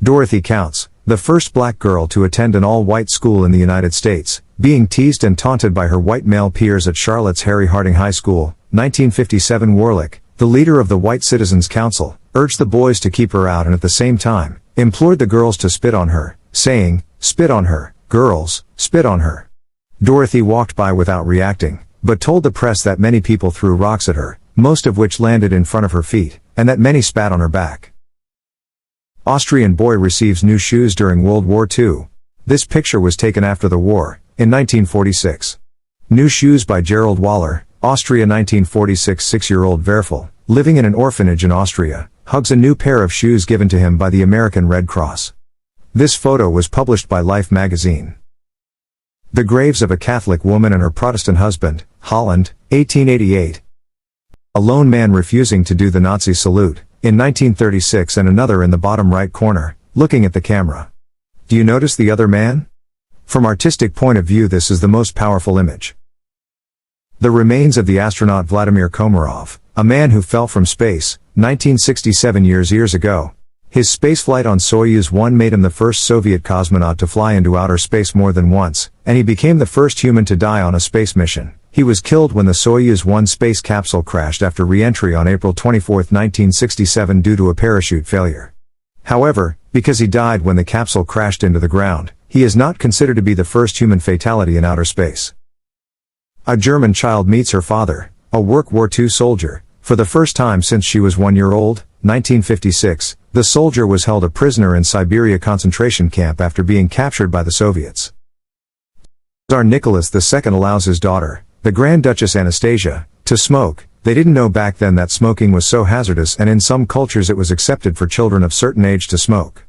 Dorothy Counts, the first black girl to attend an all-white school in the United States, being teased and taunted by her white male peers at Charlotte's Harry Harding High School, 1957. Warlick, the leader of the White Citizens Council, urged the boys to keep her out and at the same time, implored the girls to spit on her, saying, "Spit on her, girls, spit on her." Dorothy walked by without reacting, but told the press that many people threw rocks at her, most of which landed in front of her feet, and that many spat on her back. Austrian boy receives new shoes during World War II. This picture was taken after the war, in 1946. New shoes by Gerald Waller, Austria. 1946. 6-year-old Werfel, living in an orphanage in Austria, hugs a new pair of shoes given to him by the American Red Cross. This photo was published by Life magazine. The graves of a Catholic woman and her Protestant husband, Holland, 1888. A lone man refusing to do the Nazi salute, in 1936, and another in the bottom right corner, looking at the camera. Do you notice the other man? From artistic point of view, this is the most powerful image. The remains of the astronaut Vladimir Komarov, a man who fell from space, 1967 years ago. His spaceflight on Soyuz 1 made him the first Soviet cosmonaut to fly into outer space more than once, and he became the first human to die on a space mission. He was killed when the Soyuz 1 space capsule crashed after re-entry on April 24, 1967 due to a parachute failure. However, because he died when the capsule crashed into the ground, he is not considered to be the first human fatality in outer space. A German child meets her father, a World War II soldier, for the first time since she was 1 year old, 1956. The soldier was held a prisoner in Siberia concentration camp after being captured by the Soviets. Tsar Nicholas II allows his daughter, the Grand Duchess Anastasia, to smoke. They didn't know back then that smoking was so hazardous, and in some cultures it was accepted for children of certain age to smoke.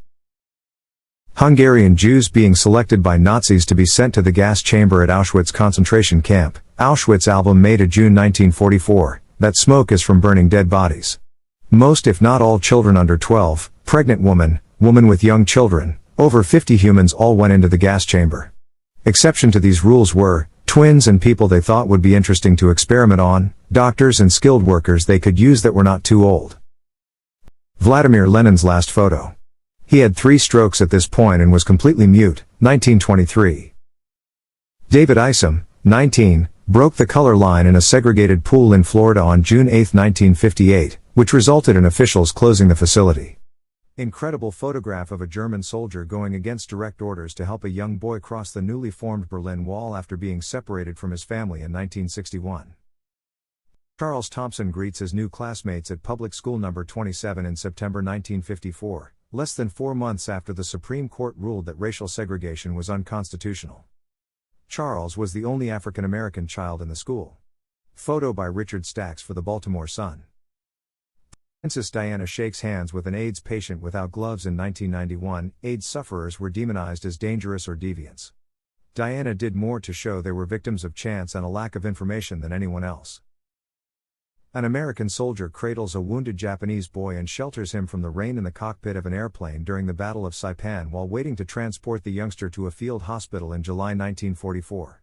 Hungarian Jews being selected by Nazis to be sent to the gas chamber at Auschwitz concentration camp. Auschwitz album May to June 1944, that smoke is from burning dead bodies. Most if not all children under 12, pregnant woman with young children, over 50 humans all went into the gas chamber. Exception to these rules were twins and people they thought would be interesting to experiment on, doctors and skilled workers they could use that were not too old. Vladimir Lenin's last photo. He had 3 strokes at this point and was completely mute, 1923. David Isom, 19, broke the color line in a segregated pool in Florida on June 8, 1958, which resulted in officials closing the facility. Incredible photograph of a German soldier going against direct orders to help a young boy cross the newly formed Berlin Wall after being separated from his family in 1961. Charles Thompson greets his new classmates at public school number 27 in September 1954, less than 4 months after the Supreme Court ruled that racial segregation was unconstitutional. Charles was the only African American child in the school. Photo by Richard Stacks for the Baltimore Sun. Princess Diana shakes hands with an AIDS patient without gloves in 1991. AIDS sufferers were demonized as dangerous or deviants. Diana did more to show they were victims of chance and a lack of information than anyone else. An American soldier cradles a wounded Japanese boy and shelters him from the rain in the cockpit of an airplane during the Battle of Saipan while waiting to transport the youngster to a field hospital in July 1944.